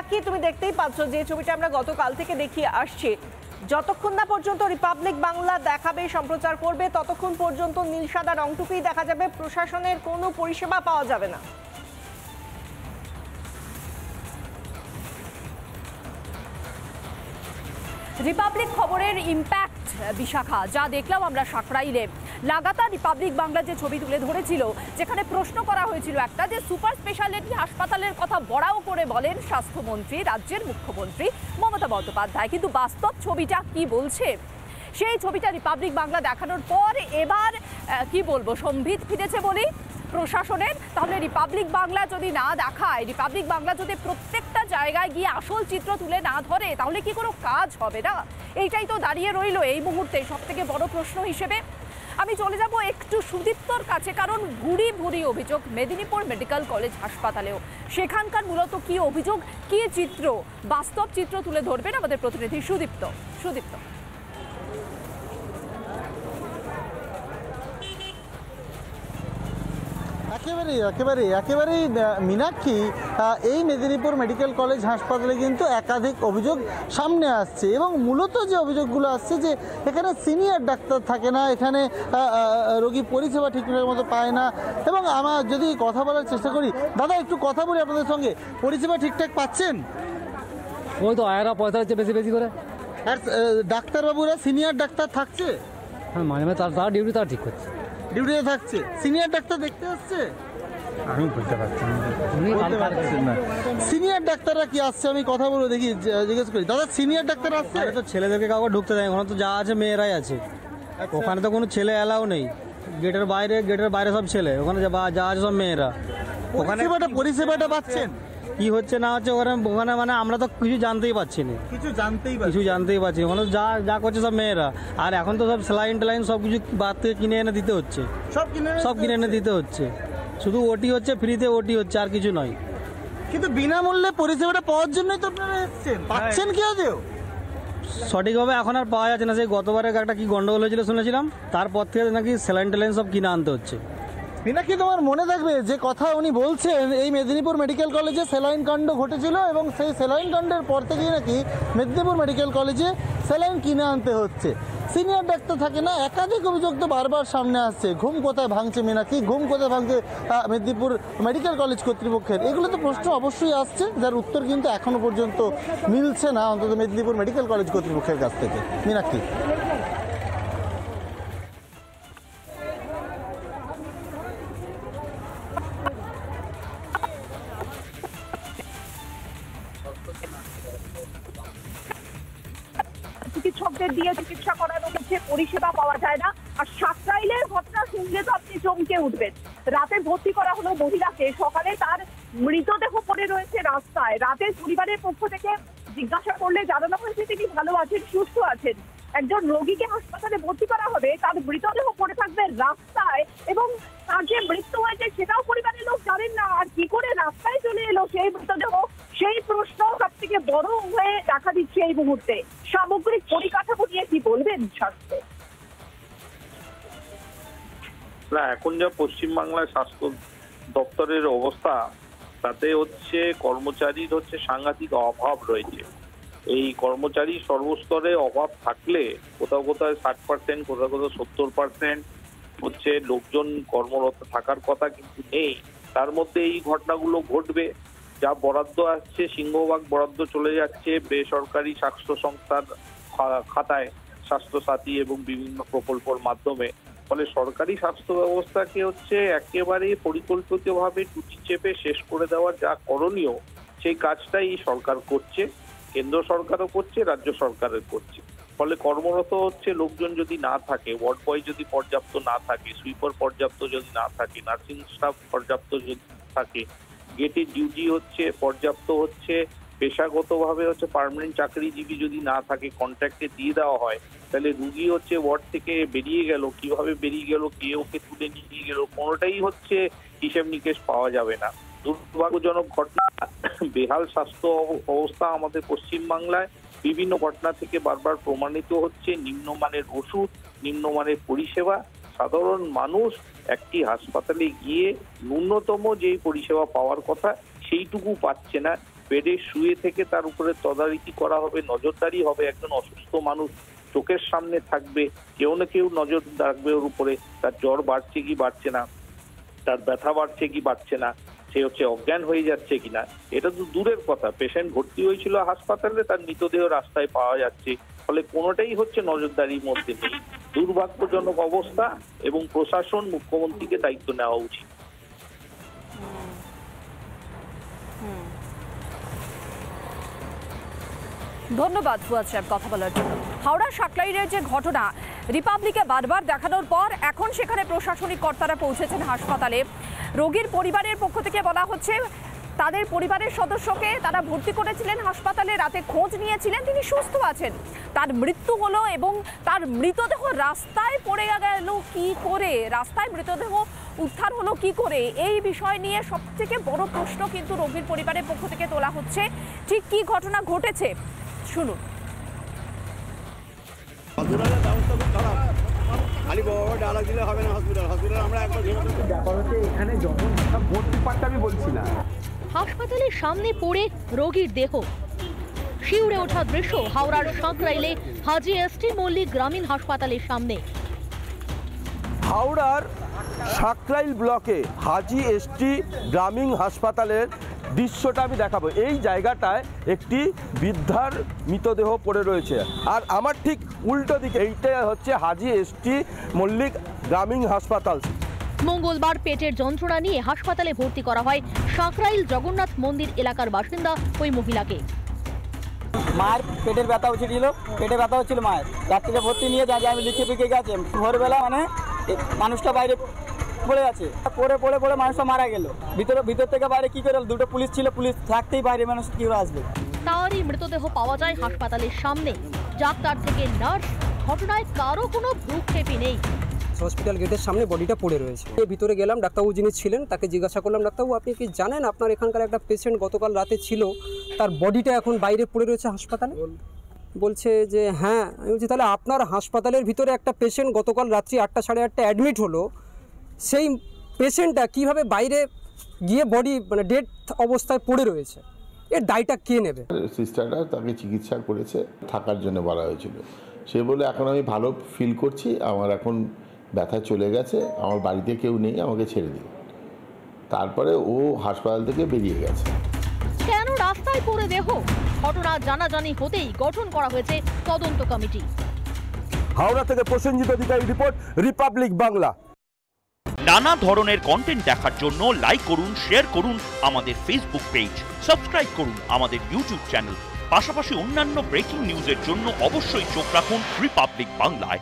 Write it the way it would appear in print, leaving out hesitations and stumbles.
মীনাক্ষী, তুমি দেখতেই পাচ্ছ যে ছবিটা আমরা গতকাল থেকে দেখিয়ে আসছি, যতক্ষণ না পর্যন্ত রিপাবলিক বাংলা দেখাবে, সম্প্রচার করবে, ততক্ষণ পর্যন্ত নীল সাদা রংটুকুই দেখা যাবে, প্রশাসনের কোনো পরিষেবা পাওয়া যাবে না। রিপাবলিক খবরের ইম্প্যাক্ট বিশাখা, যা দেখলাম আমরা সাকরাইলে লাগাতার রিপাবলিক বাংলা যে ছবি তুলে ধরেছিল, যেখানে প্রশ্ন করা হয়েছিল একটা যে সুপার স্পেশালিটি হাসপাতালের কথা বড়াও করে বলেন স্বাস্থ্যমন্ত্রী, রাজ্যের মুখ্যমন্ত্রী মমতা বন্দ্যোপাধ্যায়, কিন্তু বাস্তব ছবিটা কি বলছে? সেই ছবিটা রিপাবলিক বাংলা দেখানোর পর এবার কি বলবো, সম্বিত ফিরেছে বলি প্রশাসনের। তাহলে রিপাবলিক বাংলা যদি না দেখায়, রিপাবলিক বাংলা যদি প্রত্যেকটা জায়গায় গিয়ে আসল চিত্র তুলে না ধরে, তাহলে কি কোনো কাজ হবে না? এইটাই তো দাঁড়িয়ে রইল এই মুহূর্তে সব থেকে বড় প্রশ্ন হিসেবে। আমি চলে যাব একটু সুদীপ্তর কাছে, কারণ ভুরি ভুরি অভিযোগ মেদিনীপুর মেডিকেল কলেজ হাসপাতালেও। সেখানকার মূলত কি অভিযোগ, কি চিত্র, বাস্তব চিত্র তুলে ধরবেন আমাদের প্রতিনিধি সুদীপ্ত। সুদীপ্ত, একেবারেই মীনাক্ষী, এই মেদিনীপুর মেডিকেল কলেজ হাসপাতালে কিন্তু একাধিক অভিযোগ সামনে আসছে এবং মূলত যে অভিযোগগুলো আসছে যে এখানে সিনিয়র ডাক্তার থাকে না, এখানে রোগী পরিষেবা ঠিকঠাক মতো পায় না। এবং আমার যদি কথা বলার চেষ্টা করি, দাদা একটু কথা বলি আপনাদের সঙ্গে, পরিষেবা ঠিকঠাক পাচ্ছেন? ওই তো আয়ারা পয়সা হচ্ছে বেশি বেশি করে। আর ডাক্তারবাবুরা সিনিয়র ডাক্তার থাকছে? হ্যাঁ, মাঝে মাঝে তার ডিউটি তারা ঠিক করছে, ডিউটিতে থাকছে। সিনিয়র ডাক্তার দেখতে আসছে? আমি বলতে পারছি না। সিনিয়র ডাক্তাররা কি আসছে? আমি কথা বলবো, দেখি জিজ্ঞেস করি। দাদা সিনিয়র ডাক্তার আসছে? তো ছেলেদেরকে কাউকে ঢুকতে দেয়, ওখানে তো যা আছে মেয়েরাই আছে। ওখানে তো কোনো ছেলে অ্যালাউ নেই, গেটের বাইরে সব ছেলে, ওখানে যা আছে সব মেয়েরা। ওখানে পরিষেবাটা পাচ্ছেন? কি হচ্ছে না হচ্ছে ওখানে মানে আমরা তো কিছু জানতেই পারছি না, কিছু জানতেই পারছি। ওখানে যা করছে সব মেয়েরা। আর এখন তো সব স্যালাইন টেলাইন সব কিছু বাদ থেকে কিনে এনে দিতে হচ্ছে, সব কিনে এনে দিতে হচ্ছে। শুধু ওটি হচ্ছে, ফ্রিতে ওটি হচ্ছে, আর কিছু নয়। কিন্তু বিনামূল্যে পরিষেবাটা পাওয়ার জন্যই তো আপনারা এসেছেন, পাচ্ছেন কি আদেও? সঠিকভাবে এখন আর পাওয়া যাচ্ছে না। সেই গতবারে একটা কি গন্ডগোল হয়েছিল শুনেছিলাম, তারপর থেকে নাকি স্যালাইন টেলাইন সব কিনে আনতে হচ্ছে। মীনাক্ষী, তোমার মনে থাকবে যে কথা উনি বলছেন, এই মেদিনীপুর মেডিকেল কলেজে স্যালাইন কাণ্ড ঘটেছিল এবং সেই স্যালাইন কাণ্ডের পর থেকেই নাকি মেদিনীপুর মেডিকেল কলেজে স্যালাইন কিনে আনতে হচ্ছে, সিনিয়র ডাক্তার থাকে না। একাধিক অভিযোগ তো বারবার সামনে আসছে। ঘুম কোথায় ভাঙছে মীনাক্ষী, ঘুম কোথায় ভাঙছে মেদিনীপুর মেডিকেল কলেজ কর্তৃপক্ষের? এগুলো তো প্রশ্ন অবশ্যই আসছে, যার উত্তর কিন্তু এখনো পর্যন্ত মিলছে না, অন্তত মেদিনীপুর মেডিকেল কলেজ কর্তৃপক্ষের কাছ থেকে। মীনাক্ষী, চিকিৎসকদের দিয়ে চিকিৎসা করানো হচ্ছে, পরিষেবা পাওয়া যায় না। আর সাকরাইলের ঘটনা শুনলে তো আপনি চমকে উঠবেন। রাতে ভর্তি করা হলো মহিলাকে, সকালে তার মৃতদেহ পড়ে রয়েছে রাস্তায়। রাতে পরিবারের পক্ষ থেকে জিজ্ঞাসা করলে জানানো হয়েছে তিনি ভালো আছেন, সুস্থ আছেন। একজন রোগীকে হাসপাতালে ভর্তি করা হবে, তার মৃতদেহ পড়ে থাকবে রাস্তায় এবং তার যে মৃত্যু হয়েছে সেটাও পরিবারের লোক জানেন না। আর কি করে রাস্তায় চলে এলো সেই মৃতদেহ, সেই প্রশ্ন সব থেকে বড় হয়ে দেখা দিচ্ছে এই মুহূর্তে। সামগ্রিক পরিকাঠামো নিয়ে কি বলবেন স্বাস্থ্য? না, এখন যা পশ্চিমবাংলার স্বাস্থ্য দপ্তরের অবস্থা, তাতে হচ্ছে কর্মচারীর সাংঘাতিক অভাব রয়েছে। এই কর্মচারী সর্বস্তরে অভাব থাকলে কোথাও 60%, কোথাও 70% লোকজন কর্মরত থাকার কথা কিন্তু নেই। তার মধ্যে এই ঘটনাগুলো ঘটবে। যা বরাদ্দ আসছে, সিংহভাগ বরাদ্দ চলে যাচ্ছে বেসরকারি স্বাস্থ্য সংস্থার খাতায়, স্বাস্থ্যসাথী এবং বিভিন্ন প্রকল্পের মাধ্যমে। ফলে সরকারি স্বাস্থ্য ব্যবস্থাকে একেবারে পরিকল্পিতভাবে টুটি চেপে শেষ করে দেওয়ার যা করণীয়, সেই কাজটাই সরকার করছে। কেন্দ্র সরকারও করছে, রাজ্য সরকারও করছে। ফলে কর্মরত লোকজন যদি না থাকে, ওয়ার্ড বয় যদি পর্যাপ্ত না থাকে, সুইপার পর্যাপ্ত যদি না থাকে, নার্সিং স্টাফ পর্যাপ্ত যদি থাকে, গেটে ডিউটি পর্যাপ্ত পেশাগতভাবে পার্মানেন্ট চাকরিজীবী যদি না থাকে, কন্ট্রাক্টে দিয়ে দেওয়া হয়, তাহলে রুগী ওয়ার্ড থেকে বেরিয়ে গেল, কিভাবে বেরিয়ে গেল, কে ওকে তুলে নিয়ে গেল, কোনোটাই হিসেব নিকেশ পাওয়া যাবে না। দুর্ভাগ্যজনক ঘটনা। বেহাল স্বাস্থ্য অবস্থা আমাদের পশ্চিমবাংলায় বিভিন্ন ঘটনা থেকে বারবার প্রমাণিত হচ্ছে। নিম্নমানের ওষুধ, নিম্নমানের পরিষেবা, সাধারণ মানুষ একটি হাসপাতালে গিয়ে ন্যূনতম যে পরিষেবা পাওয়ার কথা সেইটুকু পাচ্ছে না। বেডে শুয়ে থেকে তার উপরে তদারকি করা হবে, নজরদারি হবে। একজন অসুস্থ মানুষ চোখের সামনে থাকবে, কেউ না কেউ নজর রাখবে ওর উপরে, তার জ্বর বাড়ছে কি বাড়ছে না, তার ব্যথা বাড়ছে কি বাড়ছে না, সে অজ্ঞান হয়ে যাচ্ছে কিনা, এটা তো দূরের কথা। পেশেন্ট ভর্তি হয়েছিল হাসপাতালে, তার মৃতদেহ রাস্তায় পাওয়া যাচ্ছে, ফলে কোনোটাই নজরদারির মধ্যে নেই। দুর্ভাগ্যজনক অবস্থা এবং প্রশাসন, মুখ্যমন্ত্রীকে দায়িত্ব নেওয়া উচিত। ধন্যবাদ ফুয়াদ সাহেব কথা বলার জন্য। হাওড়া সাকলাইরের যে ঘটনা রিপাবলিকে বারবার দেখানোর পর এখন সেখানে প্রশাসনিক কর্তারা পৌঁছেছেন হাসপাতালে। রোগীর পরিবারের পক্ষ থেকে বলা হচ্ছে তাদের পরিবারের সদস্যকে তারা ভর্তি করেছিলেন হাসপাতালে, রাতে খোঁজ নিয়েছিলেন, তিনি সুস্থ আছেন। তার মৃত্যু হলো এবং তার মৃতদেহ রাস্তায় পড়ে গেল কি করে, রাস্তায় মৃতদেহ উদ্ধার হলো কি করে, এই বিষয় নিয়ে সবথেকে বড় প্রশ্ন কিন্তু রোগীর পরিবারের পক্ষ থেকে তোলা হচ্ছে। ঠিক কি ঘটনা ঘটেছে শুনুন। হাসপাতালের সামনে পড়ে রোগীর দেহ, শিউরে ওঠা দৃশ্য হাওড়ার সাঁকরাইলে হাজি এসটি মল্লিক গ্রামীণ হাসপাতালের সামনে। হাওড়ার সাঁকরাইল ব্লকে হাজি এসটি গ্রামীণ হাসপাতালের দৃশ্যটা আমি দেখাবো। এই জায়গাটায় একটি বৃদ্ধার মৃতদেহ পড়ে রয়েছে, আর আমার ঠিক উল্টো দিকে এইটা হচ্ছে হাজি এসটি মল্লিক গ্রামীণ হাসপাতাল। মঙ্গলবার পেটের যন্ত্রণা নিয়ে হাসপাতালে ভর্তি করা হয় সাঁকরাইল জগন্নাথ মন্দির এলাকার বাসিন্দা ওই মহিলাকে। মায়ের পেটের ব্যথা হচ্ছিল, পেটে ব্যথা হচ্ছিল মায়ের, রাত্রিতে ভর্তি নিয়ে যায়, আমি লিখে পিকে গেছে। ভোরবেলা মানুষটা বাইরে পড়ে আছে, পড়ে মানুষটা মারা গেল। ভিতর থেকে বাইরে কি করে, দুটো পুলিশ ছিল, পুলিশ থাকতেই বাইরে মানুষ কি করে আসবে। তারই মৃতদেহ পাওয়া যায় হাসপাতালের সামনে। ডাক্তার থেকে নার্স, ঘটনায় কারো কোনো ভ্রুক্ষেপই নেই। হসপিটাল গেটের সামনে বডিটা পড়ে রয়েছে। ভিতরে গেলাম, ডাক্তারবাবু যিনি ছিলেন তাকে জিজ্ঞাসা করলাম, ডাক্তারবাবু আপনি কি জানেন আপনার এখানকার একটা পেশেন্ট গতকাল রাতে ছিল, তার বডিটা এখন বাইরে পড়ে রয়েছে হাসপাতালে? বলছে যে হ্যাঁ। আমি বলছি তাহলে আপনার হাসপাতালের ভিতরে একটা পেশেন্ট গতকাল রাত্রি 8টা সাড়ে 8টায় অ্যাডমিট হলো, সেই পেশেন্টটা কিভাবে বাইরে গিয়ে বডি ডেড অবস্থায় পড়ে রয়েছে, এর দায়টা কে নেবে? সিস্টাররা তাকে চিকিৎসা করেছে, থাকার জন্য বলা হয়েছিল। সে বলে এখন আমি ভালো ফিল করছি, আমার এখন ব্যথা চলে গেছে, আমার বাড়িতে কেউ নেই, আমাকে ছেড়ে দিন। তারপরে ও হাসপাতাল থেকে বেরিয়ে গেছে। কেন রাস্তায় পড়ে দেহ? ঘটনা জানাজানি হতেই গঠন করা হয়েছে তদন্ত কমিটি। হাওড়া থেকে প্রসেনজিৎ অধিকারী রিপোর্ট, রিপাবলিক বাংলা। নানা ধরনের কন্টেন্ট দেখার জন্য লাইক করুন, শেয়ার করুন আমাদের ফেসবুক পেজ, সাবস্ক্রাইব করুন আমাদের ইউটিউব চ্যানেল। পাশাপাশি অন্যান্য ব্রেকিং নিউজের জন্য অবশ্যই চোখ রাখুন রিপাবলিক বাংলায়।